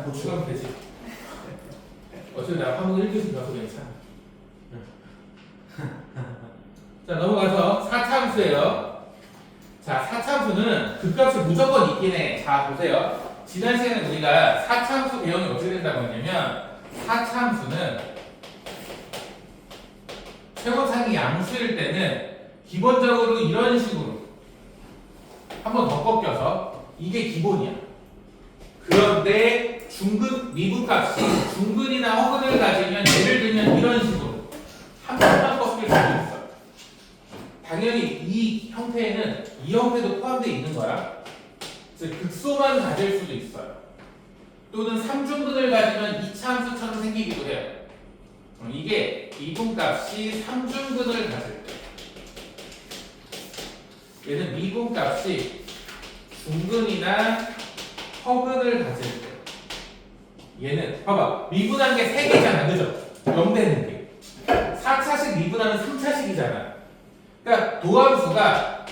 보충하면 되지. 어차피 내가 한번 1교시 가서 괜찮아. 자, 넘어가서 4차함수예요. 자, 4차함수는 극값이 무조건 있긴 해. 자, 보세요. 지난 시간에 우리가 4차함수 배형이 어떻게 된다고 했냐면 4차함수는 최고차기 양수일 때는 기본적으로 이런 식으로 한 번 더 꺾여서 이게 기본이야. 그런데 중근, 미분값이 중근이나 허근을 가지면 예를 들면 이런 식으로 한 번만 꺾일 수도 있어. 당연히 이 형태에는 이 형태도 포함되어 있는 거야. 즉 극소만 가질 수도 있어요. 또는 3중근을 가지면 2차 함수처럼 생기기도 해요. 이게 미분값이 3중근을 가질 때, 얘는 미분값이 중근이나 허근을 가질 때, 얘는 봐봐, 미분한 게 3개잖아, 그죠? 0 되는 게 4차식 미분하면 3차식이잖아. 그러니까 도함수가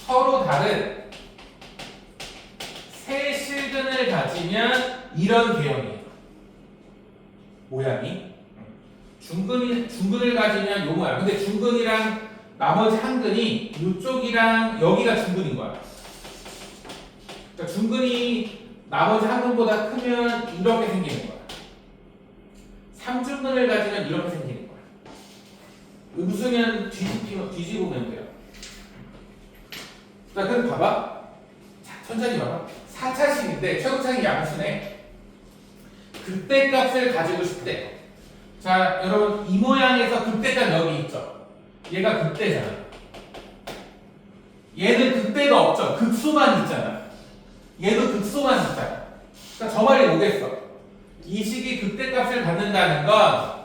서로 다른 세 실근을 가지면 이런 개형이에요. 모양이 중근을 가지면 요 모양. 근데 중근이랑 나머지 한 근이 이쪽이랑 여기가 중근인 거야. 그러니까 중근이 나머지 한 근보다 크면 이렇게 생기는 거야. 3중근을 가지면 이렇게 생기는 거야. 음수면 뒤집으면 돼요. 자, 그럼 봐봐. 자, 천천히 봐봐. 4차식인데 최고차기 양수네. 극대값을 가지고 싶대. 자, 여러분 이 모양에서 극대값 여기 있죠. 얘가 극대잖아. 얘는 극대가 없죠. 극소만 있잖아. 얘도 극소만 있잖아. 그러니까 저 말이 뭐겠어? 이 식이 극대값을 갖는다는 건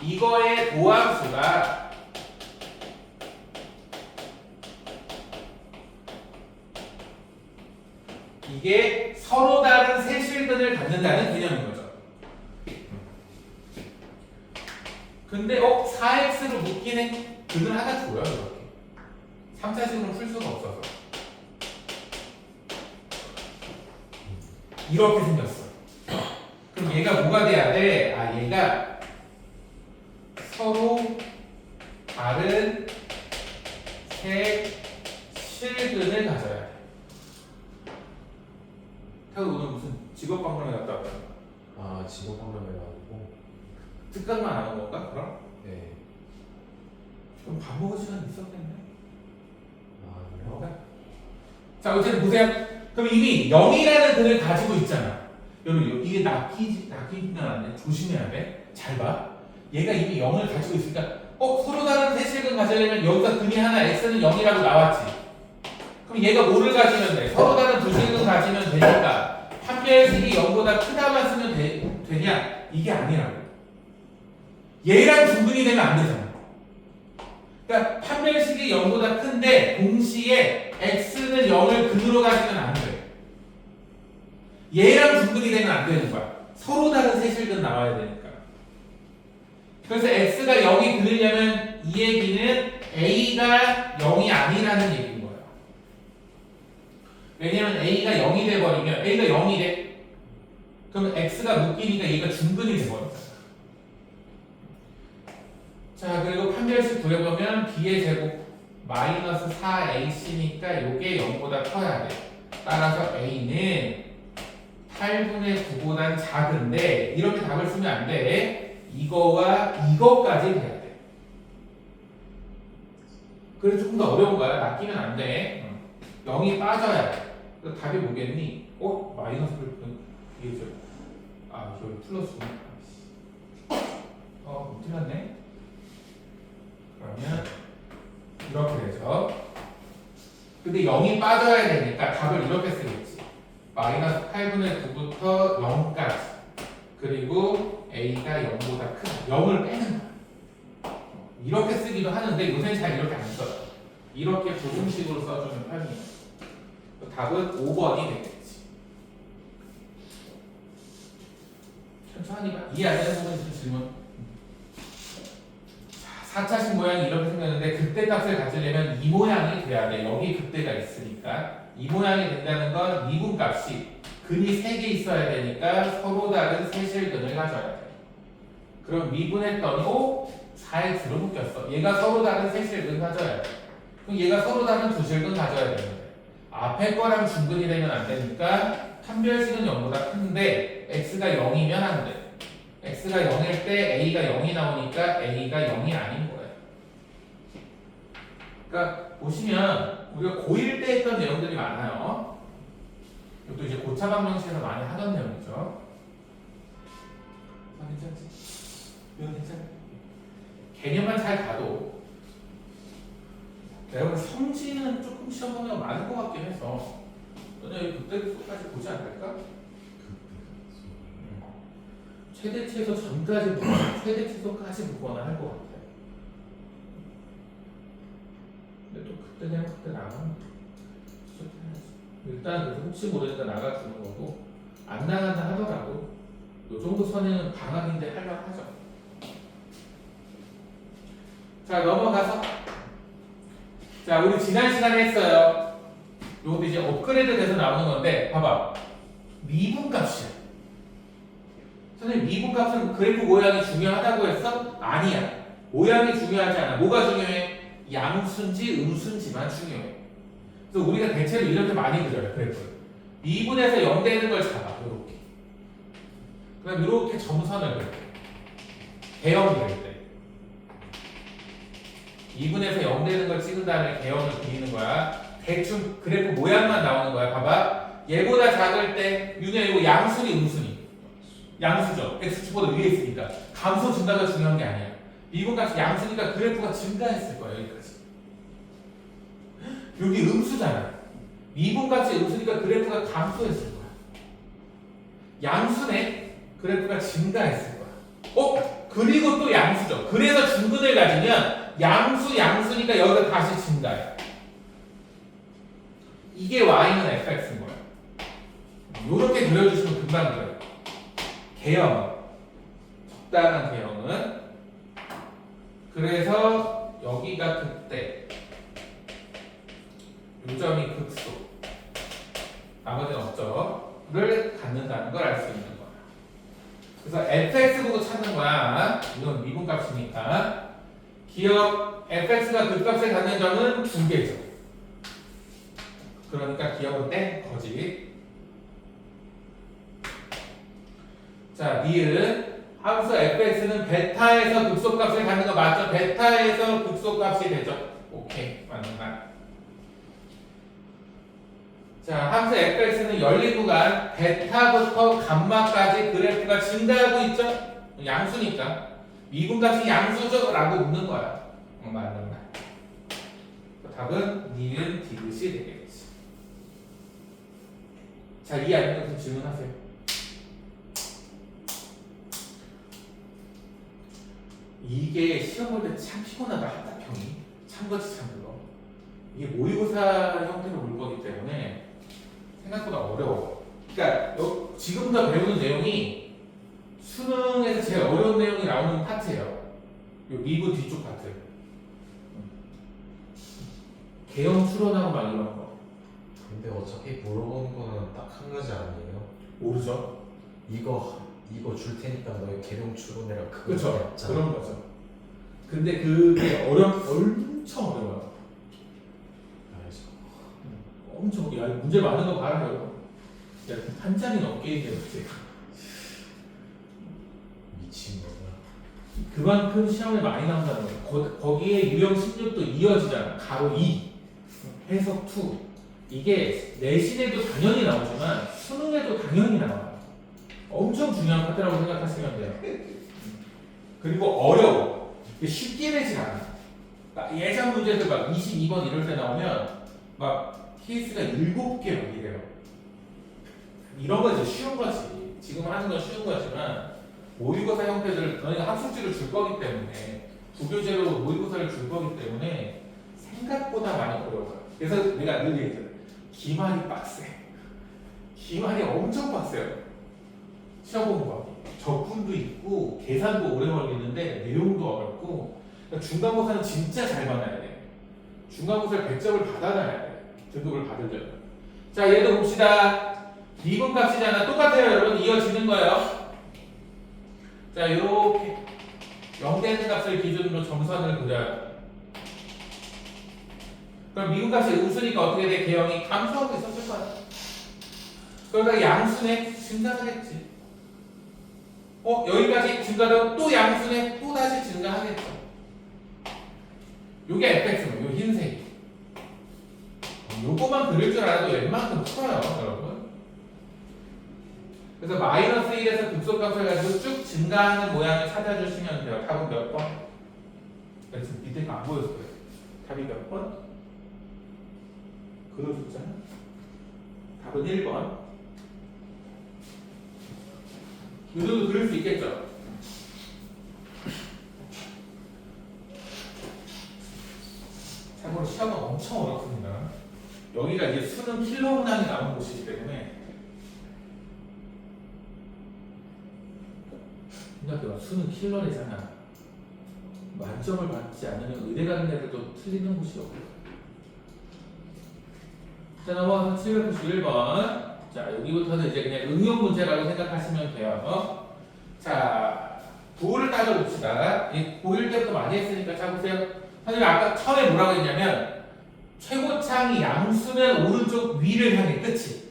이거의 도함수가 이게 서로 다른 세 실근을 갖는다는 개념인 거죠. 근데 4x로 묶이는 근을 하나 줘요. 이렇게 3차식으로 풀 수가 없어서 이렇게 생겼어. 그럼 얘가 뭐가 돼야 돼? 얘가 서로 다른 세 실근을 가져야 돼. 태우 오늘 무슨 직업박물관 갔다 왔다. 직업박람회 가지고. 특강만 안 한 건가? 그럼? 네. 그럼 밥 먹을 시간 있었겠네. 그래요? 자, 어쨌든 보세요. 그럼 이미 0이라는 근을 가지고 있잖아. 여러분 이게 낚이지는 않네. 조심해야 돼. 잘 봐. 얘가 이미 0을 가지고 있으니까 서로 다른 세 실근 가지려면 여기가 근이 하나 x는 0이라고 나왔지. 그럼 얘가 뭐를 가지면 돼? 서로 다른 두 실근 가지면 되니까 판별식이 0보다 크다만 쓰면 되냐? 이게 아니라고. 얘랑 중근이 되면 안 되잖아. 그러니까 판별식이 0보다 큰데 동시에 x는 0을 근으로 가지면 안 돼. 얘랑 중근이 되면 안 되는 거야. 서로 다른 세 실근 나와야 되니까. 그래서 x가 0이 근이려면 이 얘기는 a가 0이 아니라는 얘기인 거예요. 왜냐면 a가 0이 돼버리면 a가 0이 돼. 그러면 x가 묶이니까 얘가 중근이 돼버리잖아. 자, 그리고 판별식 구해보면 b의 제곱 마이너스 4ac니까 요게 0보다 커야 돼. 따라서 a는 8분의 9보단 작은데 이렇게 답을 쓰면 안 돼. 이거와 이거까지 돼야 돼. 그래서 조금 더 어려운 거야. 낚이면 안 돼. 0이 빠져야 돼. 그래서 답이 뭐겠니? 마이너스를 이게 저기 플러스구나. 틀렸네. 그러면 이렇게 되죠. 근데 0이 빠져야 되니까 답을 이렇게 쓰겠지. 마이너스 8분의 9부터 0까지. 그리고 a가 0보다 크다. 0을 빼는 거야. 이렇게 쓰기도 하는데 요새는 잘 이렇게 안 써요. 이렇게 부등식으로 써주는 편이에요. 답은 5번이 되겠지. 천천히 봐. 이해 안 되는 부분 있으면 질문. 4차식 모양이 이렇게 생겼는데 극대값을 가지려면 이 모양이 돼야 돼. 여기 극대가 있으니까 이 모양이 된다는 건 미분값이 근이 3개 있어야 되니까 서로 다른 세실근을 가져야 돼. 그럼 미분했더니 4x로 묶였어. 얘가 서로 다른 세실근 가져야 돼. 그럼 얘가 서로 다른 두실근 가져야 되는데 앞에 거랑 중근이 되면 안 되니까 판별식은 0보다 큰데 x가 0이면 안 돼. x가 0일 때 a가 0이 나오니까 a가 0이 아닌 거예요. 그러니까 보시면 우리가 고1 때 했던 내용들이 많아요. 이것도 이제 고차 방정식에서 많이 하던 내용이죠. 괜찮지? 이건 괜찮아. 개념만 잘 가도 내가 보기엔 성질은 조금 시험 보면 많을 것 같긴 해서 너네 그때까지 보지 않을까? 최대 최소 전까지 보거나 최대 최소까지 보거나 할 것 같아. 근데 또 그때 되면 그때 나가면 일단 그래서 혹시 모르니까 나가주는 거고 안 나간다 하더라도 요 정도 선에는 방학인데 하려고 하죠. 자 넘어가서 자 우리 지난 시간에 했어요. 요것도 이제 업그레이드 돼서 나오는 건데 봐봐 미분값이야. 선생님 미분값은 그래프 모양이 중요하다고 했어? 아니야. 모양이 중요하지 않아. 뭐가 중요해? 양수인지 음수인지만 중요해. 그래서 우리가 대체로 이렇게 많이 그려요 그래프. 미분에서 0 되는 걸 잡아 이렇게. 그럼 이렇게 점선을 그려. 개형 그릴 때 2분에서 0 되는 걸 찍은 다음에 개형을 그리는 거야. 대충 그래프 모양만 나오는 거야. 봐봐. 얘보다 작을 때 윤희야 이거 양수니 음수니? 양수죠. x축보다 위에 있으니까 감소 증가가 중요한 게 아니야. 미분값이 양수니까 그래프가 증가했을 거야 여기까지. 여기 음수잖아. 미분값이 음수니까 그래프가 감소했을 거야. 양수네. 그래프가 증가했을 거야. 그리고 또 양수죠. 그래서 중근을 가지면 양수니까 여기가 다시 증가해. 이게 y는 fx인 거야. 이렇게 그려주시면 금방 그려요. 개형. 적당한 개형은 그래서 여기가 극대 요점이 극소 나머지는 없죠를 갖는다는 걸 알 수 있는 거야. 그래서 fx 보고 찾는 거야. 이건 미분값이니까 기억 fx가 극값을 갖는 점은 2개죠. 그러니까 기억은 땡 거지. 자, 니은 함수 fx는 베타에서 극소값을 갖는 거 맞죠? 베타에서 극소값이 되죠. 오케이, 맞는 말. 자, 함수 fx는 열린 구간 베타부터 감마까지 그래프가 증가하고 있죠? 양수니까 미분값이 양수죠? 라고 묻는 거야. 맞는 말. 답은 니은 디귿이 되겠지. 자, 이 아니면 좀 질문하세요. 이게 시험 볼 때 참 피곤하다. 합답형이 참거치 참그거. 이게 모의고사 형태로 볼 거기 때문에 생각보다 어려워. 그러니까 지금부터 배우는 내용이 수능에서 제일 어려운 내용이 나오는 파트예요. 요 미분 뒤쪽 파트. 개형 추론하고 막 이런 거. 근데 어차피 물어보는 거는 딱 한 가지 아니에요? 모르죠. 이거 줄 테니까 너의 개령 추론해라. 그렇죠. 그런 거죠. 근데 그게 엄청 어려워요. 알죠. 엄청 야 문제 많은 거 봐요. 야, 한 장이 넘게 얘기했지. 미친 거야. 그만큼 시험에 많이 나온다는 거예요. 거기에 유형 16도 이어지잖아. 가로 2, 해석 2. 이게 내신에도 당연히 나오지만 수능에도 당연히 나와요. 엄청 중요한 파트라고 생각하시면 돼요. 그리고 어려워. 쉽게 되지 않아. 예상 문제들 막 22번 이럴 때 나오면 막 케이스가 7개 막 이래요. 이런 거 이제 쉬운 거지. 지금 하는 건 쉬운 거지만 모의고사 형태들을 너희가 학습지를 줄 거기 때문에 부교재로 모의고사를 줄 거기 때문에 생각보다 많이 어려워요. 그래서 내가 늘 얘기했잖아. 기말이 빡세. 기말이 엄청 빡세요. 시험 공부하기. 적분도 있고 계산도 오래 걸리는데 내용도 어렵고 그러니까 중간고사는 진짜 잘 받아야 돼. 중간고사를 100점을 받아놔야 돼. 등급을 받으려면. 자 얘도 봅시다. 미분값이잖아. 똑같아요, 여러분. 이어지는 거예요. 자, 요렇게 0 되는 값을 기준으로 점선을 그려요. 그럼 미분값이 음수니까 어떻게 돼? 개형이 감소하고 있었을 거야. 그러다가 양수네 증가하겠지. 여기까지 증가도 또 양수네 또 다시 증가하겠죠. 요게 fx면 요 흰색이. 요거만 그릴 줄 알아도 웬만큼 커요, 여러분. 그래서 마이너스 1에서 극소값을 가지고 쭉 증가하는 모양을 찾아주시면 돼요. 답은 몇 번? 지금 밑에 거 안 보였을 거예요. 답이 몇 번? 그려줬잖아. 답은 1번. 요정도 그릴 수 있겠죠? 참고로 시험은 엄청 어렵습니다. 여기가 이제 수능 킬러 문항이 나오는 곳이기 때문에 생각해봐. 수능 킬러래잖아. 만점을 받지 않으면 의대 가는 애들도 틀리는 곳이 없고. 자, 넘어가서 791번. 자, 여기부터는 이제 그냥 응용 문제라고 생각하시면 돼요. 자, 부호를 따져봅시다. 이 고1 때부터 많이 했으니까 자 보세요. 선생님 아까 처음에 뭐라고 했냐면 최고창이 양수면 오른쪽 위를 향해. 끝이.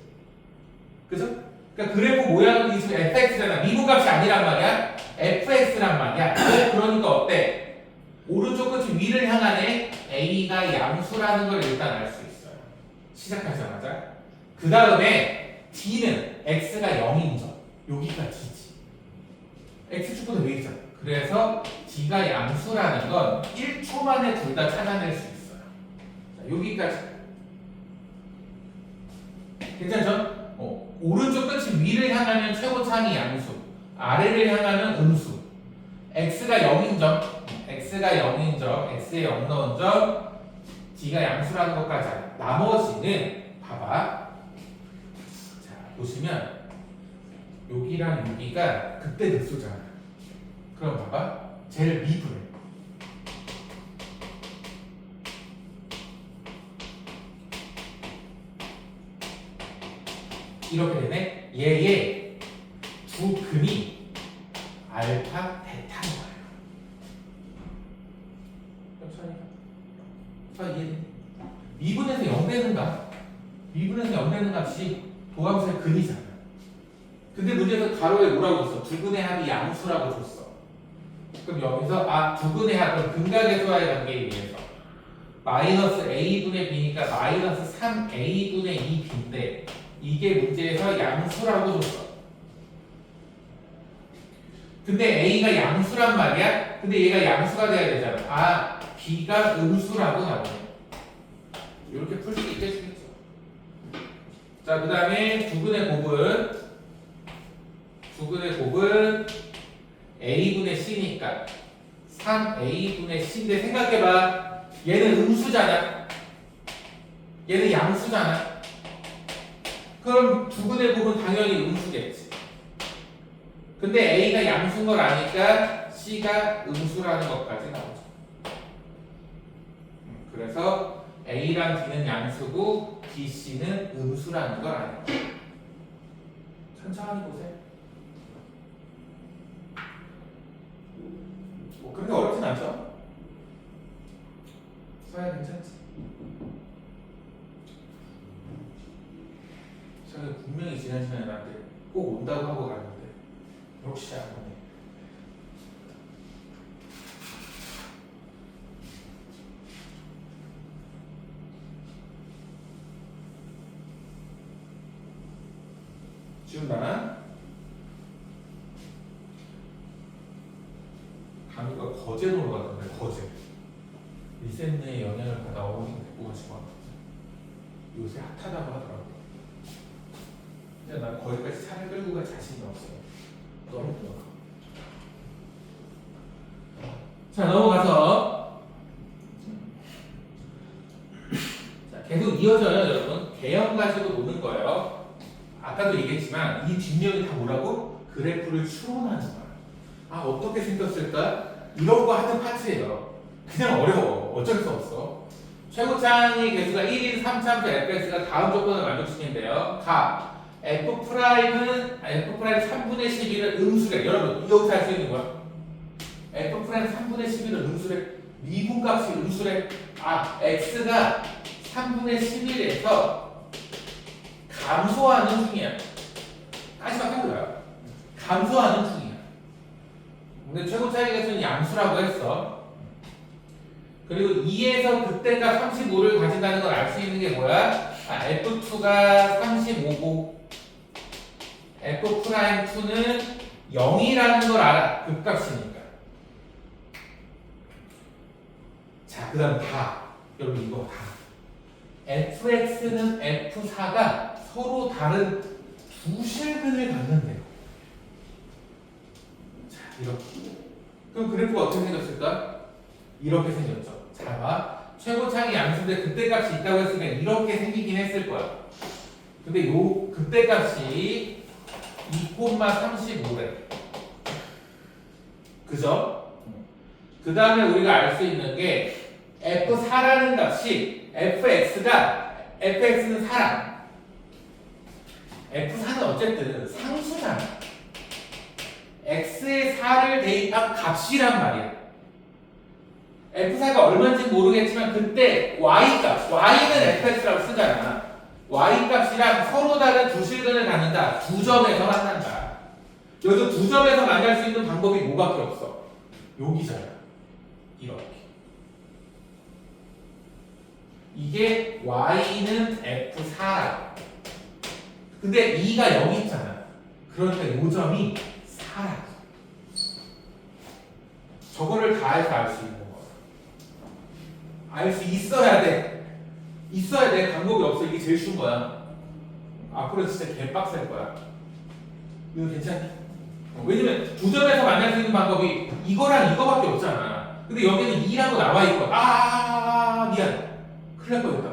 그죠? 그러니까 그래프 모양은 지금 fx잖아. 미분값이 아니란 말이야. fx란 말이야. 그러니까 어때? 오른쪽 끝이 위를 향하네. a가 양수라는 걸 일단 알 수 있어요. 시작하자마자. 그 다음에 d는 x가 0인 점. 여기가 d지. x축보다 왜 있잖아. 그래서 d가 양수라는 건 1초 만에 둘 다 찾아낼 수 있어요. 자, 여기까지. 괜찮죠? 오른쪽 끝이 위를 향하면 최고창이 양수, 아래를 향하면 음수. x가 0인 점, x가 0인 점, x에 0 넣은 점, d가 양수라는 것까지 알아. 나머지는 봐봐. 자, 보시면 여기랑 여기가 그때 극소잖아. 그럼 봐봐. 쟤를 미분해. 이렇게 되네. 얘의 두 근이 알파, 베타인 거예요. 자, 이해. 미분에서 0 되는 값. 미분에서 0 되는 값이 도함수의 근이잖아. 근데 문제에서 가로에 뭐라고 줬어? 두 근의 합이 양수라고 줬어. 그럼 여기서 두 근의 합은 근각의 관계에 의해서 마이너스 a분의 b니까 마이너스 3a분의 2b인데 이게 문제에서 양수라고 줬어. 근데 a가 양수란 말이야? 근데 얘가 양수가 돼야 되잖아. b가 음수라고 나오네. 이렇게 풀 수 있겠죠. 자, 그 다음에 두근의 곱은 a분의 c니까 3a분의 c인데 생각해봐. 얘는 음수잖아. 얘는 양수잖아. 그럼 두근의 곱은 당연히 음수겠지. 근데 a가 양수인 걸 아니까 c가 음수라는 것까지 나오죠. 그래서 a랑 b는 양수고 b, c는 음수라는 걸 아니까. 천천히 보세요. 그렇게 어렵진 않죠? 서야 괜찮지? 제가 분명히 지난 시간에 나한테 꼭 온다고 하고 갔는데 역시 안 오네. 지운다. 강의가 거제 놀러 갔는데 거제 리센네의 영향을 받아 어머니가 데리고 가시고 왔는데 요새 핫하다고 하더라고요. 근데 난 거기까지 차를 끌고 갈 자신이 없어요. 너무 좋아. 자, 넘어가서 자, 계속 이어져요, 여러분. 개형 가지고 노는 거예요. 아까도 얘기했지만 이 뒷면이 다 뭐라고? 그래프를 추론하는 거야. 어떻게 생겼을까? 이런 거 하는 파트예요. 그냥 어려워. 어쩔 수 없어. 최고창의 개수가 1인 3참수 fx가 다음 조건을 만족시킨대요. 가 F 프라임은 3분의 11을 음수래. 여러분 여기서 할 수 있는 거야. F 프라임 3분의 11을 음수래. 미분값이 음수래. x가 3분의 11에서 감소하는 중이야. 까지막 한 거야. 감소하는 중이야. 근데 최고 차이계수는 양수라고 했어. 그리고 2에서 그때가 35를 가진다는 걸 알 수 있는 게 뭐야? F2가 35고 F'2는 0이라는 걸 알아. 극값이니까. 자, 그 다음 다. 여러분 이거 다. fx는 f4가 서로 다른 두 실근을 갖는데요. 자, 이렇게. 그럼 그래프가 어떻게 생겼을까? 이렇게 생겼죠. 자, 봐. 최고차이 양수인데 그때값이 있다고 했으니까 이렇게 생기긴 했을 거야. 근데 요 그때값이 2,35래. 그죠? 그 다음에 우리가 알 수 있는 게 f4라는 값이 fx는 4랑 f4는 어쨌든 상수잖아. x에 4를 대입한 값이란 말이야. f4가 얼마인지 모르겠지만 그때 y값, y는 fx라고 쓰잖아. y값이랑 서로 다른 두 실근을 갖는다. 두 점에서 만난다. 여기서 두 점에서 만날 수 있는 방법이 뭐밖에 없어? 여기잖아. 이렇게. 이게 y는 f4라고. 근데 2가 0 있잖아. 그러니까 요 점이 4라고. 저거를 다 해서 알 수 있는 거야. 알 수 있어야 돼. 있어야 돼. 방법이 없어. 이게 제일 쉬운 거야. 앞으로 진짜 개빡셀 거야. 이거 괜찮니? 왜냐면 두 점에서 만날 수 있는 방법이 이거랑 이거밖에 없잖아. 근데 여기는 2라고 나와 있고. 미안. 큰일 날 뻔했다.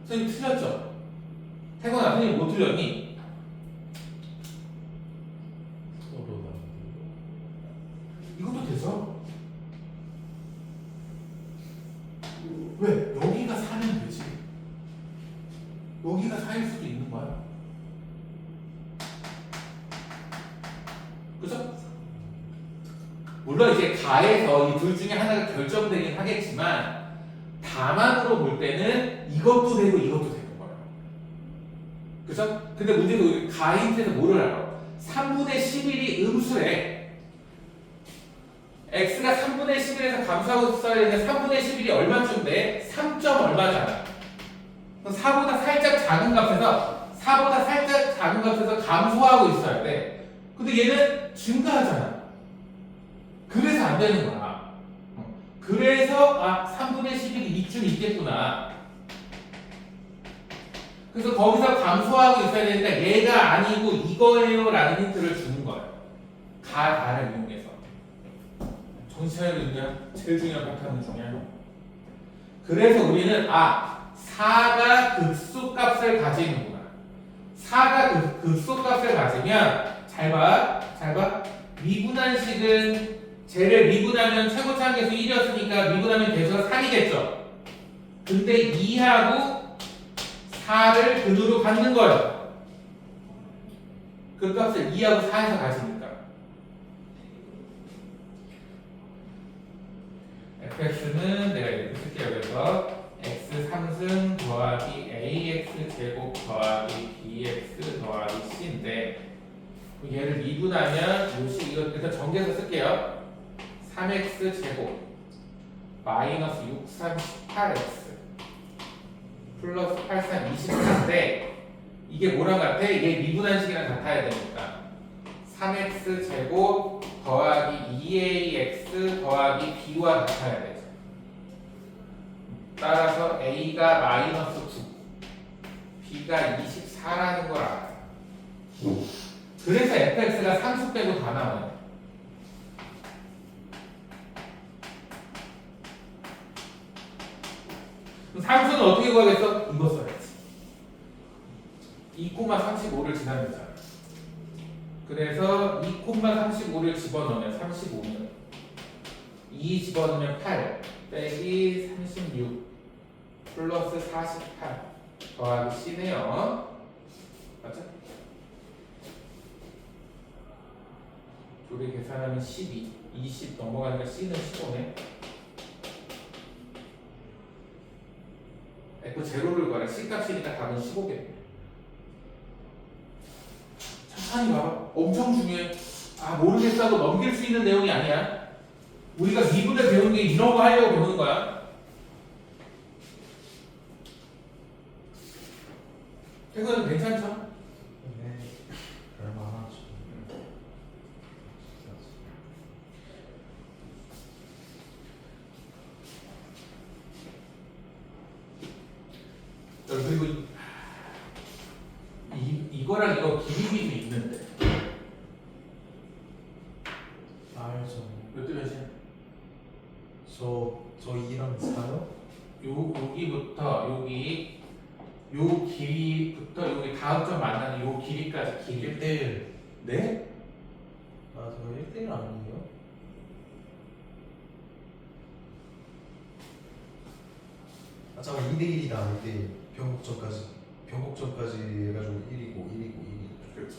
선생님 틀렸죠? 태권아, 선생님 뭐 틀렸니? 이것도 되죠? 왜? 여기가 4면 되지. 여기가 4일 수도 있는 거야. 그죠? 물론 이제 가에서 이 둘 중에 하나가 결정되긴 하겠지만 다만으로 볼 때는 이것도 되고 이것도 되는 거예요. 그죠? 근데 문제는 우리 가 힌트에서 뭐를 알아? 3분의 11이 음수래. x가 3분의 11에서 감소하고 있어야 되는데 3분의 11이 얼마쯤 돼? 3점 얼마잖아. 4보다 살짝 작은 값에서 감소하고 있어야 돼. 근데 얘는 증가하잖아. 그래서 안 되는 거야. 그래서 3분의 11이 이쯤 있겠구나. 그래서 거기서 감소하고 있어야 되니까 얘가 아니고 이거예요 라는 힌트를 주는 거예요. 가를 이용해서. 정신 차리거든요. 제일 중요한 파트너 중이야. 그래서 우리는 4가 극소값을 가지는구나. 4가 극소값을 가지면 잘 봐. 미분한식은 쟤를 미분하면 최고차항계수 1이었으니까 미분하면 계수가 3이겠죠. 근데 2하고 4를 근으로 갖는 거예요. 그 값을 2하고 4에서 가지니까. fx는 내가 이렇게 쓸게요. 그래서 x 3승 더하기 ax 제곱 더하기 bx 더하기 c인데 얘를 미분하면 요식 이거 일단 정리해서 쓸게요. 3x 제곱 마이너스 6, 3, 18x 플러스 8, 3, 24인데 이게 뭐랑 같아? 이게 미분한식이랑 같아야 되니까 3x 제곱 더하기 2ax 더하기 b와 같아야 되죠. 따라서 a가 마이너스 9 b가 24라는 걸 알아요. 그래서 fx가 상수 빼고 다 나와요. 상수는 어떻게 구하겠어? 이거 써야지. 2,35를 지나면서. 그래서 2,35를 집어넣으면 35면 2 집어넣으면 8 빼기 36 플러스 48 더하기 C네요. 맞죠? 우리 계산하면 12, 20 넘어가니까 C는 15네. F 제로를 구하라. C 값이니까 답은 15개. 천천히 봐봐. 엄청 중요해. 아 모르겠다고 넘길 수 있는 내용이 아니야. 우리가 미분을 배운 게 이런 거 하려고 배우는 거야. 이거는 괜찮죠? 네. 얼마나 그리고 이거랑 이거 기입이 있는데 알죠. 몇 대 몇이야? 저 2랑 4요? 여기부터 여기 요 길이부터 여기 다음 점 만나는 요 길이까지 길이 1대1. 네? 아, 저 1대1 아니에요? 아, 잠깐 2대1이다. 2대1. 변곡점까지 해가지고 1이고 1이고 그렇죠.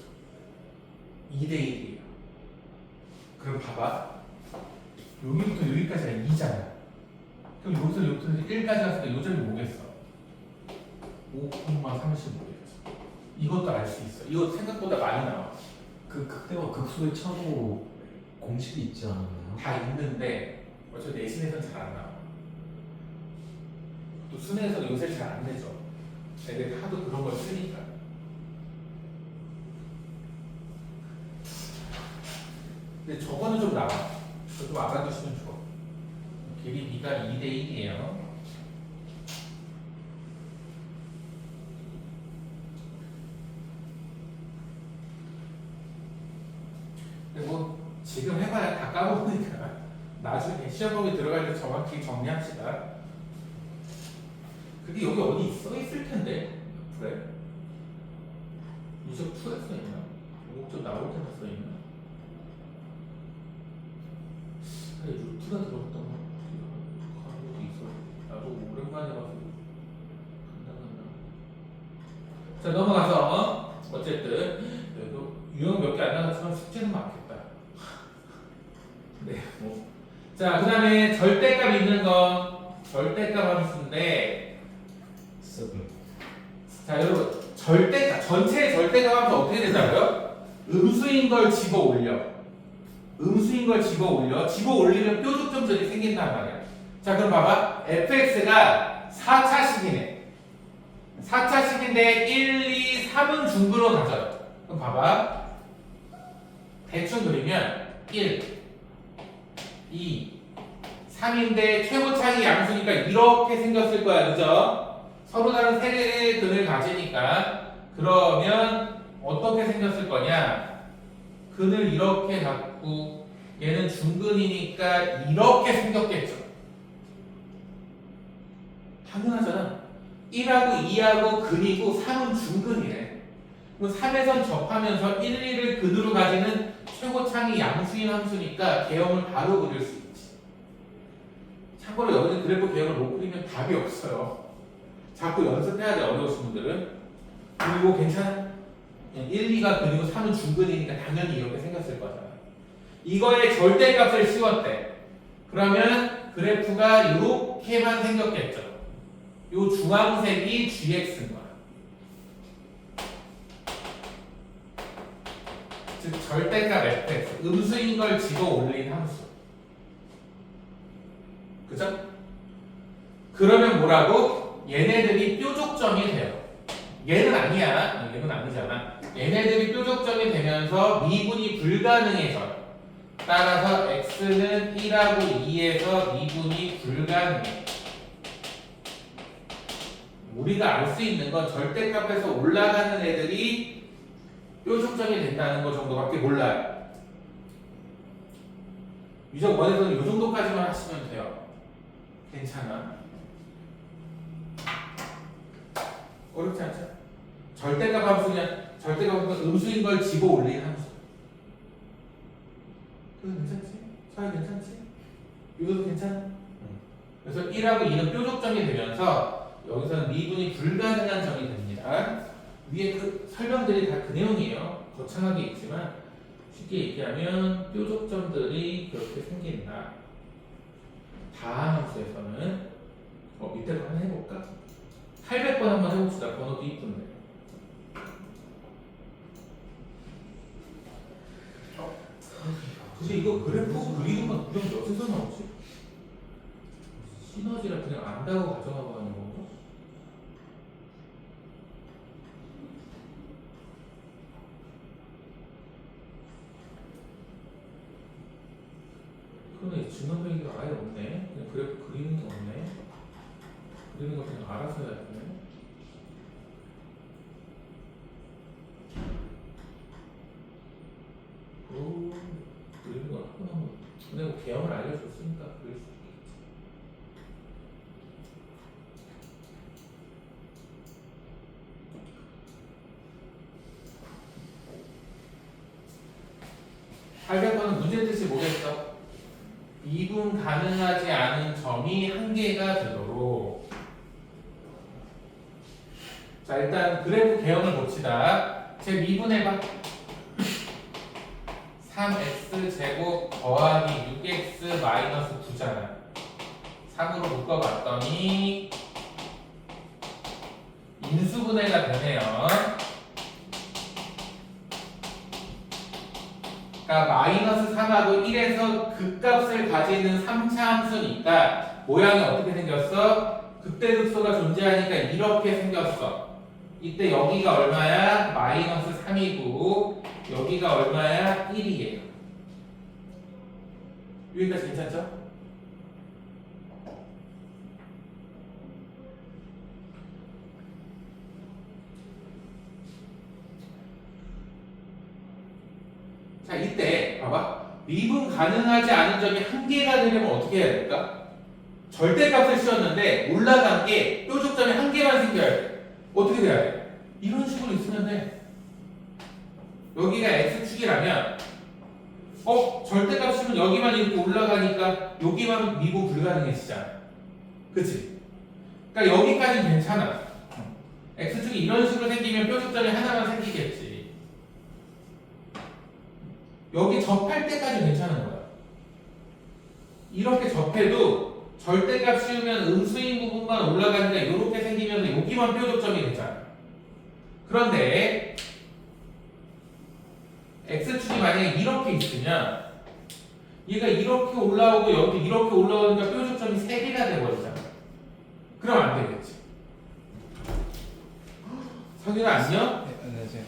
2대 1이에요. 그럼 봐봐. 여기부터 여기까지가 2잖아. 그럼 여기서 여기부터 1까지 갔으니까 요 점이 뭐겠어? 5,35겠죠. 이것도 알 수 있어. 이거 생각보다 많이 나와. 그 극대와 극소의 차도 공식이 있지 않았나요? 다 있는데 어차피 내신에서는 잘 안 나와. 또 수능에서는 요새 잘 안 내죠. 애들이 하도 그런 걸 쓰니까. 근데 저거는 좀 나와. 그거 좀 알아두시면 좋아. 길이 B가 2대 1이에요. 근데 뭐 지금 해봐야 다 까먹으니까 나중에 시험범위 들어갈 때 정확히 정리합시다. 그게 여기 어디 써 있을 텐데. 그래? 이적 2에 써 있나? 목적 나올 때나 써 있나? 아니 루트가 들어갔던 거 여기 있어. 나도 오랜만에 봐서 간다. 자 넘어가서 어쨌든 그래도 유형 몇 개 안 나갔지만 숙제는 많겠다. 네 뭐. 자 그다음에 절대값 있는 거 절대값 함수인데. 자 여러분 절대값 전체 절대값 함수 어떻게 된다고요? 음수인 걸 집어 올려. 음수인 걸 집어 올려. 집어 올리면 뾰족점들이 생긴단 말이야. 자 그럼 봐봐. fx가 4차식이네. 4차식인데 1, 2, 3은 중근으로 가져요. 그럼 봐봐. 대충 그리면 1, 2, 3인데 최고차이 양수니까 이렇게 생겼을 거야. 그죠? 서로 다른 세 근을 가지니까 그러면 어떻게 생겼을 거냐? 근을 이렇게 갖고 얘는 중근이니까 이렇게 생겼겠죠. 당연하잖아. 1하고 2하고 근이고 3은 중근이래. 그럼 3에선 접하면서 1, 2를 근으로 가지는 최고차이 양수인 함수니까 개형을 바로 그릴 수 있지. 참고로 여기는 그래프 개형을 못 그리면 답이 없어요. 자꾸 연습해야 돼, 어려우신 분들은. 그리고 괜찮아? 1, 2가 근이고 3은 중근이니까 당연히 이렇게 생겼을 거잖아. 이거의 절대값을 씌웠대. 그러면 그래프가 이렇게만 생겼겠죠. 요 주황색이 gx인 거야. 즉 절대값 fx, 음수인 걸 집어 올린 함수. 그죠? 그러면 뭐라고? 얘네들이 뾰족점이 돼요. 얘는 아니야. 얘는 아니잖아. 얘네들이 뾰족점이 되면서 미분이 불가능해져요. 따라서 x는 1하고 2에서 미분이 불가능해. 우리가 알 수 있는 건 절대값에서 올라가는 애들이 뾰족점이 된다는 거 정도밖에 몰라요. 유적 원에서는 이 정도까지만 하시면 돼요. 괜찮아. 어렵지 않죠? 절대값 함수냐? 절대값 함수는 음수인 걸 집어 올린 함수. 그거 괜찮지? 사이 괜찮지? 이것도 괜찮아? 그래서 1하고 2는 뾰족점이 되면서 여기서는 미분이 불가능한 점이 됩니다. 위에 그 설명들이 다 그 내용이에요. 거창하게 있지만 쉽게 얘기하면 뾰족점들이 그렇게 생긴다. 다함수에서는 밑에 거 하나 해볼까? 800번 한번 해봅시다. 번호도 이쁜데. 근데 이거 그래프 그리는 건 그냥 몇에서 나오지? 시너지를 그냥 안다고 가정하고 하는 건가? 그러네. 증명배기가 아예 없네. 그냥 그래프 그리는 게 없네. 그리는 거 그냥 알아서 해야 되네. 오, 그리는 거 하나. 근데 뭐 개형을 알려줬으니까 그릴 수 있겠지. (800번은) 문제 뜻이 뭐겠어? 미분 가능하지 않은 점이 한 개가 되도록. 자, 일단 그래프 개형을 봅시다. 제 미분해봐. 3x 제곱 더하기 6x 마이너스 9잖아. 3으로 묶어봤더니 인수분해가 되네요. 그러니까 마이너스 3하고 1에서 극값을 가지는 3차 함수니까 모양이 어떻게 생겼어? 극대극소가 존재하니까 이렇게 생겼어. 이때 여기가 얼마야? 마이너스 3이고 여기가 얼마야? 1이에요. 여기까지 괜찮죠? 자, 이때 봐봐. 미분 가능하지 않은 점이 한 개가 되려면 어떻게 해야 될까? 절대값을 씌웠는데 올라간 게 뾰족점이 한 개만 생겨야 돼. 어떻게 돼야 돼? 이런 식으로 있으면 돼. 여기가 x축이라면 절대값이면 여기만 이렇게 올라가니까 여기만 미분 불가능해지잖아. 그치? 그러니까 여기까지는 괜찮아. x축이 이런 식으로 생기면 뾰족점이 하나만 생기겠지. 여기 접할 때까지 괜찮은 거야. 이렇게 접해도 절대값 씌우면 음수인 부분만 올라가니까 이렇게 생기면서 여기만 뾰족점이 되잖아. 그런데 x축이 만약에 이렇게 있으면 얘가 이렇게 올라오고 여기 이렇게 올라오니까 뾰족점이 3개가 돼버리잖아. 그럼 안 되겠지. 성윤아 안녕? 네, 안녕하세요.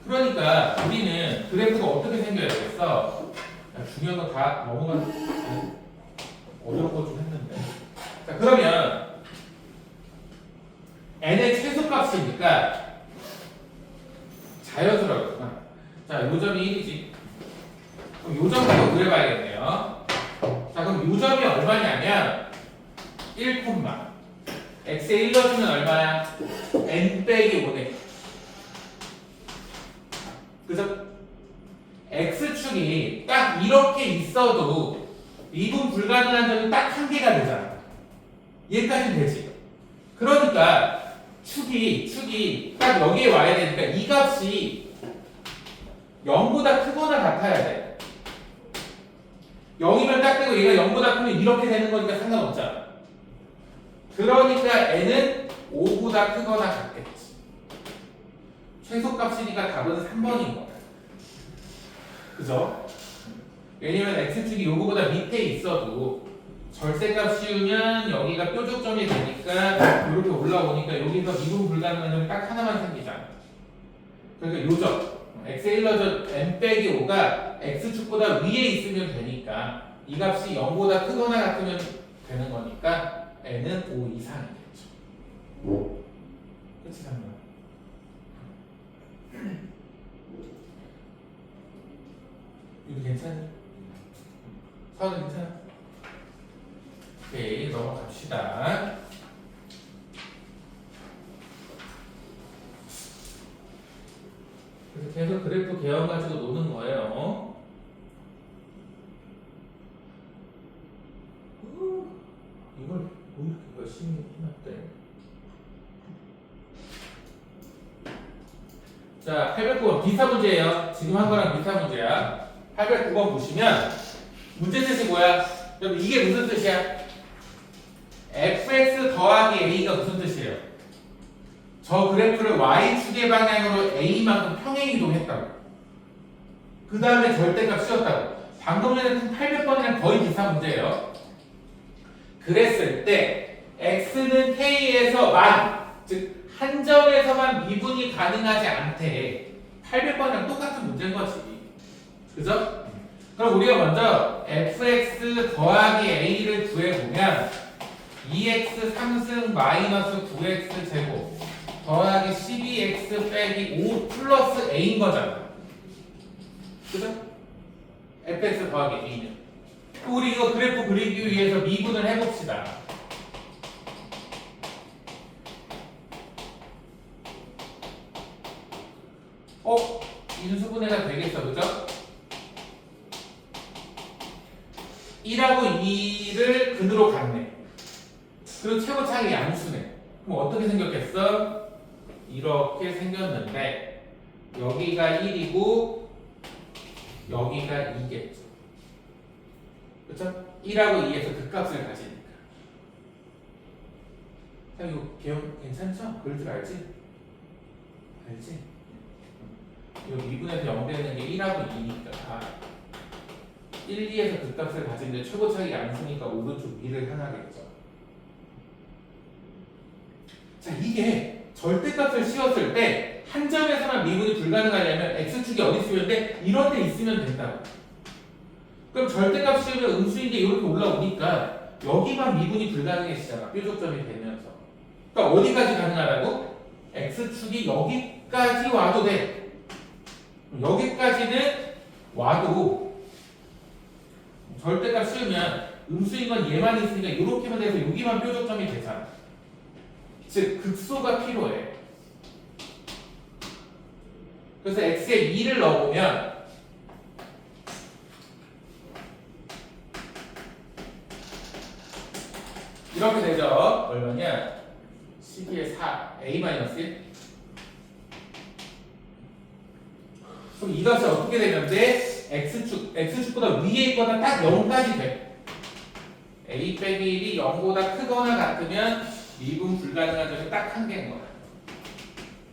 그러니까 우리는 그래프가 어떻게 생겨야 되겠어? 중요한 거 다 넘어가는 어려운 거 좀 했는데. 자, 그러면 n의 최소값이니까 자연스럽구나. 자, 요 점이 1이지. 그럼 요 점부터 그려봐야겠네요. 자, 그럼 요 점이 얼마냐면 1, x에 1 넣어주면 얼마야? n 빼기 5네. 그죠? x축이 딱 이렇게 있어도 미분 불가능한 점이 딱 한 개가 되잖아. 얘까지는 되지. 그러니까 축이 딱 여기에 와야 되니까 이 값이 0보다 크거나 같아야 돼. 0이면 딱 되고 얘가 0보다 크면 이렇게 되는 거니까 상관없잖아. 그러니까 n은 5보다 크거나 같겠지. 최소값이니까 답은 3번인 거야. 그죠? 왜냐면 x축이 요거보다 밑에 있어도 절대값 씌우면 여기가 뾰족점이 되니까 이렇게 올라오니까 여기서 미분 불가능한 점이 딱 하나만 생기잖아. 그러니까 요점 x에 1 넣어줘 n 빼기 5가 x축보다 위에 있으면 되니까 이 값이 0보다 크거나 같으면 되는 거니까 n은 5 이상이겠죠. 그치 상관. 이거 괜찮니? 서는 괜찮아? 오케이, 넘어갑시다. 그래서 계속 그래프 개형 가지고 노는 거예요. 이걸 뭐 이렇게 열심히 해놨대. 자, 809번 비슷한 문제예요. 지금 한 거랑 비슷한 문제야. 809번 보시면 문제 뜻이 뭐야? 여러분 이게 무슨 뜻이야? fx 더하기 a가 무슨 뜻이에요? 저 그래프를 y축의 방향으로 a만큼 평행 이동했다고. 그 다음에 절대값 씌웠다고. 방금 전에 800번이랑 거의 비슷한 문제예요. 그랬을 때 x는 k에서 즉 한 점에서만 미분이 가능하지 않대. 800번이랑 똑같은 문제인 거지. 그죠? 그럼 우리가 먼저 fx 더하기 a를 구해보면 2x 3승 마이너스 9x 제곱 더하기 12x 빼기 5 플러스 a인 거잖아. 그죠? fx 더하기 a는. 우리 이거 그래프 그리기 위해서 미분을 해봅시다. 인수분해가 되겠어, 그죠? 1하고 2를 근으로 갔네. 그리고 최고차이 양수네. 그럼 어떻게 생겼겠어? 이렇게 생겼는데 여기가 1이고 여기가 2겠죠. 그쵸? 1하고 2에서 극값을 가지니까. 자, 이거 기억 괜찮죠? 그럴 줄 알지? 알지? 이거 2분에서 0 되는 게 1하고 2니까 1, 2에서 극값을 가지는데 최고차이 양수니까 오른쪽 위를 하나겠죠. 자, 이게 절대값을 씌웠을 때 한 점에서만 미분이 불가능하려면 x축이 어디 있으면 돼? 이런 데 있으면 된다고. 그럼 절대값 씌우면 음수인 게 이렇게 올라오니까 여기만 미분이 불가능해지잖아. 뾰족점이 되면서. 그러니까 어디까지 가능하다고? x축이 여기까지 와도 돼. 여기까지는 와도 절대값 씌우면 음수인 건 얘만 있으니까 이렇게만 돼서 여기만 뾰족점이 되잖아. 즉 극소가 필요해. 그래서 x에 2를 넣어보면 이렇게 되죠. 얼마냐? 12에 4 a-1. 그럼 이 값이 어떻게 되는데 x축보다 위에 있거나 딱 0까지 돼. a 빼기 1이 0보다 크거나 같으면 미분 불가능한 점이 딱 한 개인 거야.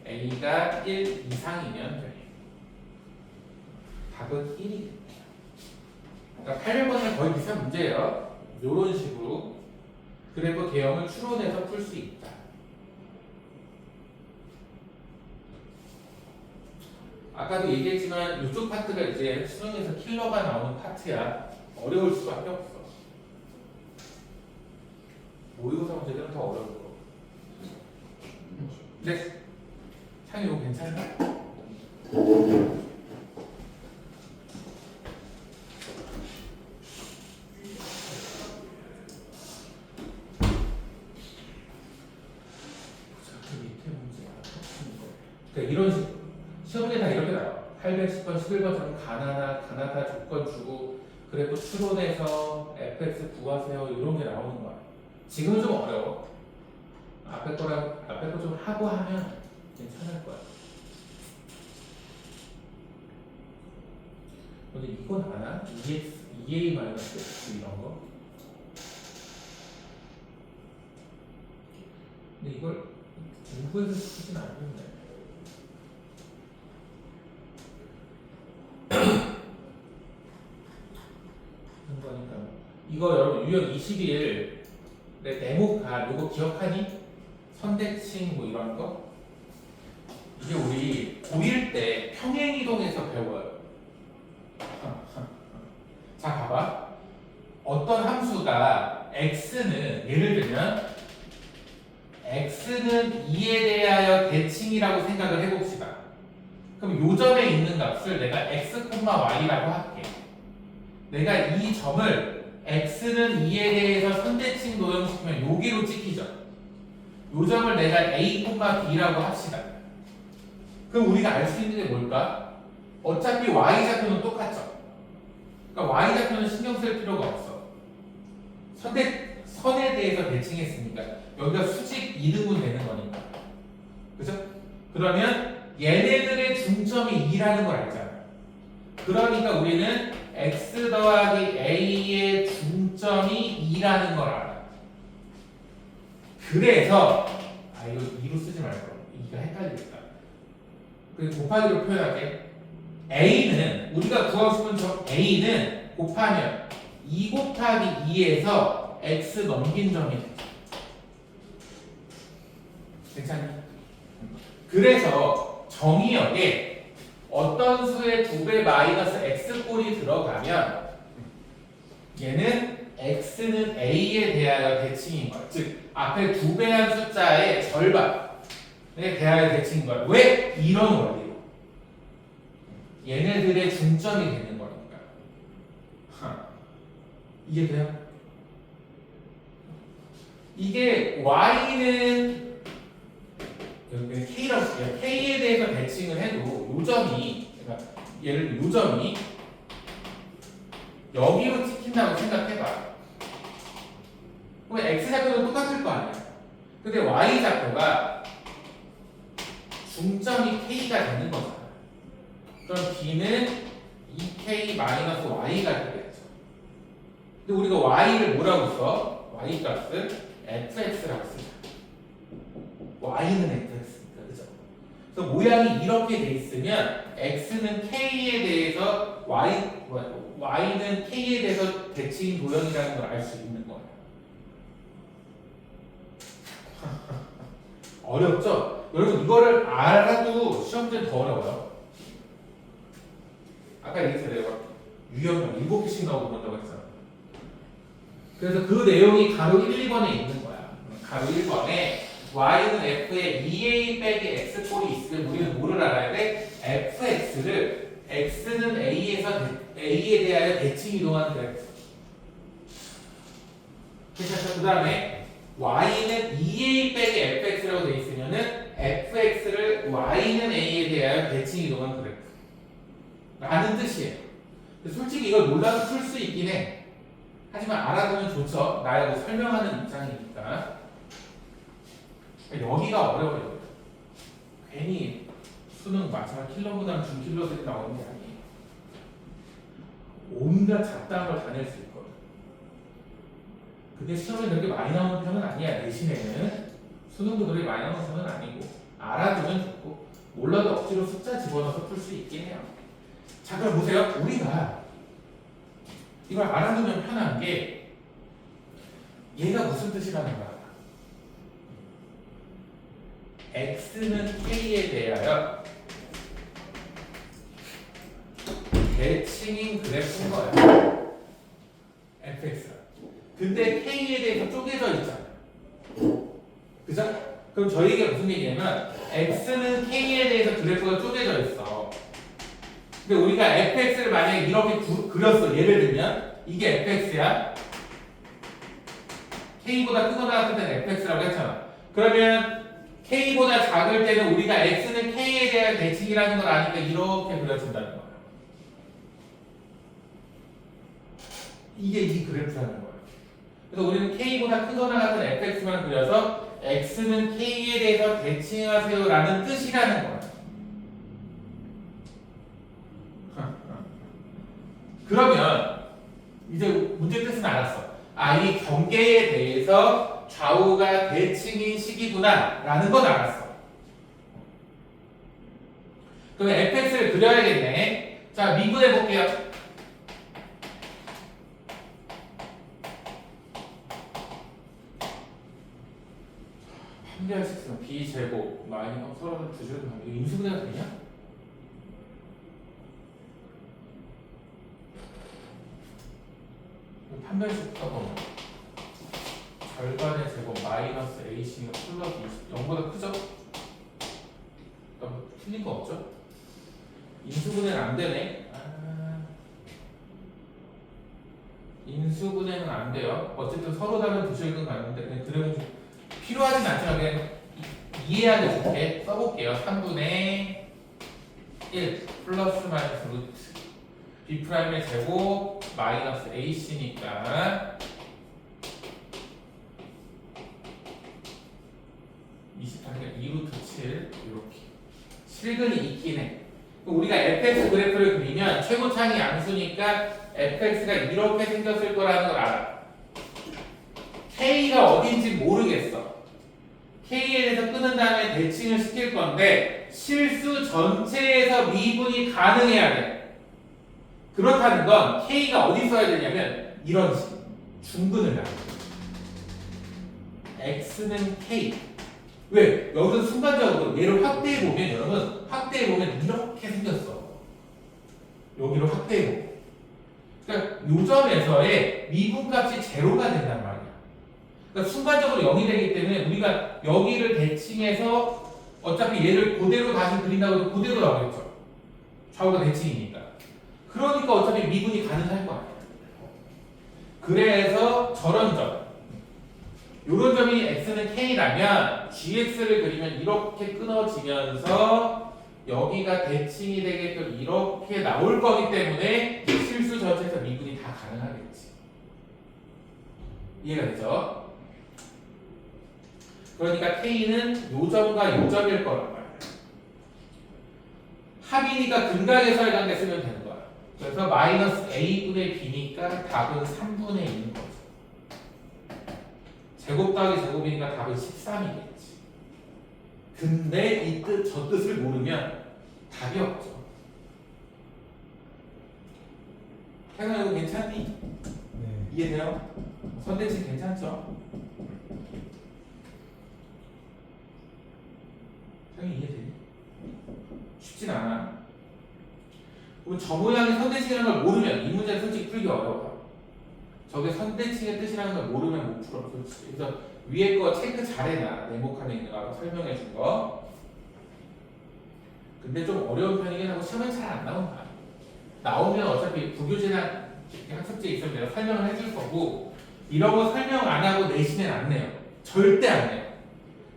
a가 1 이상이면 돼. 답은 1이겠네요. 그러니까 800번이랑 거의 비슷한 문제예요. 이런 식으로 그래프 개형을 추론해서 풀 수 있다. 아까도 얘기했지만 이쪽 파트가 이제 수능에서 킬러가 나오는 파트야. 어려울 수밖에 없어. 모의고사 문제들은 더 어려울 거. 네. 창이 이거 괜찮나? 그러니까 이런 시험에 다 이렇게 나와. 810번, 11번처럼 가나다 조건 주고 그래프 추론해서 fx 구하세요 이런 게 나오는 거야. 지금은 좀 어려워. 앞에 거 좀 하고 하면 괜찮을 거야. 근데 이건 아나? 2a-x 이런 거? 근데 이걸 공부해서 쓰진 않는데. 거니까 이거 여러분 유형 21의 네모가 요거 기억하니? 선대칭 뭐 이런 거? 이게 우리 고1 때 평행이동에서 배워요. 자 봐봐. 어떤 함수가 x는 예를 들면 x는 2에 대하여 대칭이라고 생각을 해봅시다. 그럼 요 점에 있는 값을 내가 x, y라고 할게. 내가 이 점을 x는 2에 대해서 선대칭 도형시키면 여기로 찍히죠. 요 점을 내가 a, b라고 합시다. 그럼 우리가 알 수 있는 게 뭘까? 어차피 y좌표는 똑같죠. 그러니까 y좌표는 신경 쓸 필요가 없어. 선에 대해서 대칭했으니까 여기가 수직 이등분 되는 거니까. 그죠? 그러면 얘네들의 중점이 2라는 걸 알잖아. 그러니까 우리는 x 더하기 a의 중점이 2라는 걸 알아. 그래서 이거 2로 쓰지 말고 2가 헷갈리겠다. 그래서 곱하기로 표현할게. a는 우리가 구하고 싶은 점 a는 곱하면 2 곱하기 2에서 x 넘긴 점이 돼. 괜찮니? 그래서 정의역에 어떤 수의 2배 마이너스 x꼴이 들어가면 얘는 x는 a에 대하여 대칭인 거야. 즉 앞에 2배한 숫자의 절반에 대하여 대칭인 거야. 왜? 이런 원리로 얘네들의 중점이 되는 거니까. 이해돼요? 이게 y는 여기 K라고 쓸게요. K에 대해서 대칭을 해도 요점이, 그러니까 예를 들어 요점이 여기로 찍힌다고 생각해봐. 그럼 X 좌표도 똑같을 거 아니야. 근데 Y 좌표가 중점이 K가 되는 거잖아. 그럼 B는 2K-Y가 되겠죠. 근데 우리가 Y를 뭐라고 써? Y 값을 fx라고 쓰자. y는 fx니까, 그죠? 그래서 모양이 이렇게 돼 있으면 x는 k에 대해서 y는 k에 대해서 대칭 도형이라는 걸 알 수 있는 거예요. 어렵죠? 여러분 이거를 알아도 시험 때는 더 어려워요. 아까 얘기했어요. 내가 유형을 7개씩 나오고 그런다고 했잖아. 그래서 그 내용이 가로 1, 2번에 있는 거야. 가로 1번에 y는 f에 2a 빼기 x 꼴이 있으면 우리는 뭐를 알아야 돼? fx를 x는 a에 대하여 대칭 이동하는 그래프. 그래서 그 다음에 y는 2a 빼기 fx라고 돼 있으면은 fx를 y는 a에 대하여 대칭 이동하는 그래프. 라는 뜻이에요. 솔직히 이걸 몰라도 풀 수 있긴 해. 하지만 알아두면 좋죠. 나하고 설명하는 입장이니까. 여기가 어려워요. 괜히 수능 마지막 킬러보다는 준킬러들이 나오는 게 아니에요. 온갖 잡다한 걸 다 낼 수 있거든. 근데 시험에 그렇게 많이 나오는 편은 아니야. 대신에는 수능도 그렇게 많이 나오는 편은 아니고 알아두면 좋고 몰라도 억지로 숫자 집어넣어서 풀 수 있긴 해요. 자 그럼 보세요. 우리가 이걸 알아두면 편한 게 얘가 무슨 뜻이라는 거야. x는 k에 대하여 대칭인 그래프인 거야. fx가. 근데 k에 대해서 쪼개져 있잖아. 그죠? 그럼 저희가 무슨 얘기냐면 x는 k에 대해서 그래프가 쪼개져 있어. 근데 우리가 fx를 만약에 이렇게 그렸어. 예를 들면 이게 fx야. k보다 크거나 같을 때는 fx라고 했잖아. 그러면 k보다 작을 때는 우리가 x는 k에 대한 대칭이라는 걸 아니까 이렇게 그려준다는 거야. 이게 이 그래프라는 거야. 그래서 우리는 k보다 크거나 같은 fx만 그려서 x는 k에 대해서 대칭하세요라는 뜻이라는 거야. 그러면 이제 문제 뜻은 알았어. 이 경계에 대해서 좌우가 대칭인 식이구나 라는 건 알았어. 그럼 fx를 그려야겠네. 자, 미분해 볼게요. 판별할 수 있으면 b제곱 마이너스 서로 두 줄도 이거 인수분해가 되냐? 판별식부터 보면 절반의 제곱 마이너스 ac가 플러스 20 0보다 크죠? 그러니까 틀린 거 없죠? 인수분해는 안 되네. 인수분해는 안 돼요. 어쨌든 서로 다른 두실근 갔는데 그냥 그러면 좀 필요하진 않지만 그냥 이해하기 좋게 써볼게요. 3분의 1 플러스 마이너스 루트 B'의 제곱 마이너스 AC니까 28가 2루트 7 이렇게 실근이 있긴 해. 우리가 fx 그래프를 그리면 최고차이 양수니까 fx가 이렇게 생겼을 거라는 걸 알아. k가 어딘지 모르겠어. k에 대해서 끊은 다음에 대칭을 시킬 건데 실수 전체에서 미분이 가능해야 돼. 그렇다는 건 k가 어디 써야 되냐면 이런 식 중근을 놔. x는 k. 왜? 여기서 순간적으로 얘를 확대해 보면 여러분 확대해 보면 이렇게 생겼어. 여기로 확대해 보면. 그러니까 요 점에서의 미분값이 제로가 된단 말이야. 그러니까 순간적으로 0이 되기 때문에 우리가 여기를 대칭해서 어차피 얘를 그대로 다시 그린다고 해도 그대로 나오겠죠. 좌우가 대칭이니까. 그러니까 어차피 미분이 가능할 거 아니야. 그래서 저런 점. 요런 점이 x는 k라면 gx를 그리면 이렇게 끊어지면서 여기가 대칭이 되게끔 이렇게 나올 거기 때문에 실수 전체에서 미분이 다 가능하겠지. 이해가 되죠? 그러니까 k는 요 점과 요 점일 거란 말이야. 합이니까 근각에서의 관계 쓰면 되는 거야. 그래서 마이너스 a분의 b니까 답은 3분의 2인 거지. 제곱 더하기 제곱이니까 답은 13이겠지. 근데 이 뜻, 저 뜻을 모르면 답이 없죠. 태근아 이거 괜찮니? 네. 이해돼요? 선대칭 괜찮죠? 태근이 이해되니? 쉽진 않아. 그럼 저 모양이 선대칭이라는 걸 모르면 이 문제는 솔직히 풀기 어려워. 저게 선대칭의 뜻이라는 걸 모르면 못 풀어, 솔직히. 그래서 위에 거 체크 잘해놔. 네모칸에 있는 거 설명해 준 거. 근데 좀 어려운 편이긴 하고 시험에 잘 안 나온다. 나오면 어차피 부교재나 학습지에 있으면 내가 설명을 해줄 거고 이런 거 설명 안 하고 내신은 안 내요. 절대 안 내요.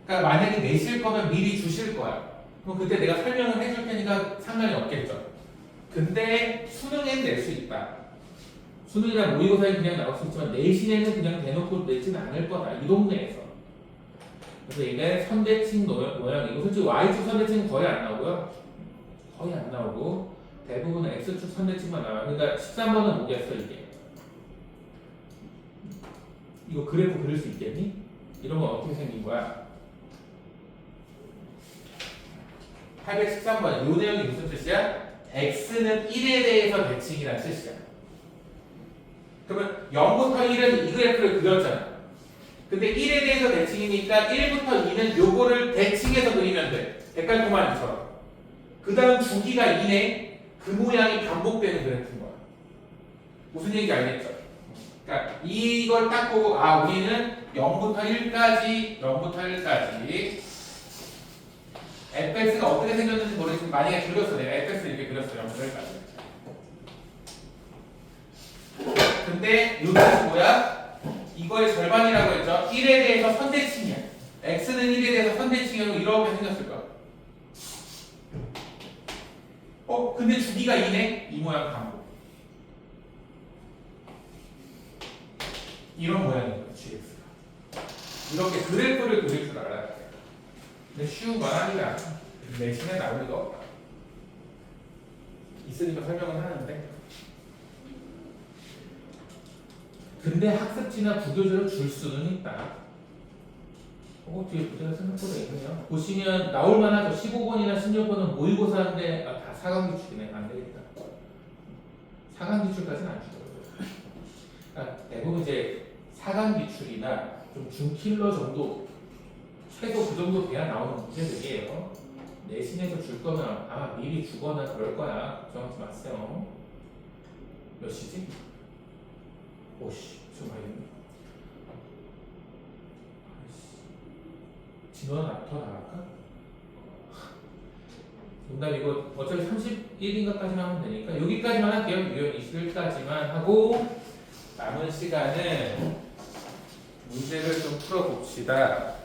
그러니까 만약에 내실 거면 미리 주실 거야. 그럼 그때 내가 설명을 해줄 테니까 상관이 없겠죠. 근데 수능엔 낼 수 있다. 수능이나 모의고사에 그냥 나올 수 있지만 내신에는 그냥 대놓고 내지는 않을 거다. 이 동네에서. 그래서 이게 선대칭 모양이고 솔직히 Y축 선대칭은 거의 안 나오고요. 거의 안 나오고 대부분은 X축 선대칭만 나와요. 그러니까 13번은 뭐겠어 이게. 이거 그래프 그릴 수 있겠니? 이런 건 어떻게 생긴 거야? 813번 이 내용이 무슨 뜻이야? X는 1에 대해서 대칭이라는 뜻이야. 그러면 0부터 1은 이 그래프를 그렸잖아. 근데 1에 대해서 대칭이니까 1부터 2는 요거를 대칭해서 그리면 돼. 백깔코마니처럼. 그 다음 주기가 2네. 그 모양이 반복되는 그래프인 거야. 무슨 얘기인지 알겠죠? 그러니까 이걸 딱 보고 아 우리는 0부터 1까지 fx가 어떻게 생겼는지 모르겠지만 만약에 그렸어. 내가 fx를 이렇게 그렸어. 0부터 1까지. 근데 요 뜻이 뭐야? 이거의 절반이라고 했죠. 1에 대해서 선대칭이야. x는 1에 대해서 선대칭이고 이렇게 생겼을 거야. 근데 주기가 2네? 이 모양 반복. 이런 모양인 거야, gx가. 이렇게 그래프를 그릴 줄 알아야 돼. 근데 쉬운 건 아니라 내신에 나올 리가 없다. 있으니까 설명은 하는데. 근데 학습지나 부교재로 줄 수는 있다. 뒤에 문제가 생각보다 있네요. 보시면 나올만하죠. 15번이나 16번은 모의고사인데 다 4강 기출이네. 안 되겠다. 4강 기출까지는 안 주더라고요. 그러니까 대부분 이제 4강 기출이나 좀 중킬러 정도 최소 그 정도 돼야 나오는 문제들이에요. 내신에서 줄 거면 아마 미리 주거나 그럴 거야. 걱정하지 마세요. 몇 시지? 오씨, 좀 많이 됐네. 진호는 더 나갈까? 농담 이거 어차피 31인가까지만 하면 되니까 여기까지만 할게요. 유형 21까지만 하고 남은 시간은 문제를 좀 풀어봅시다.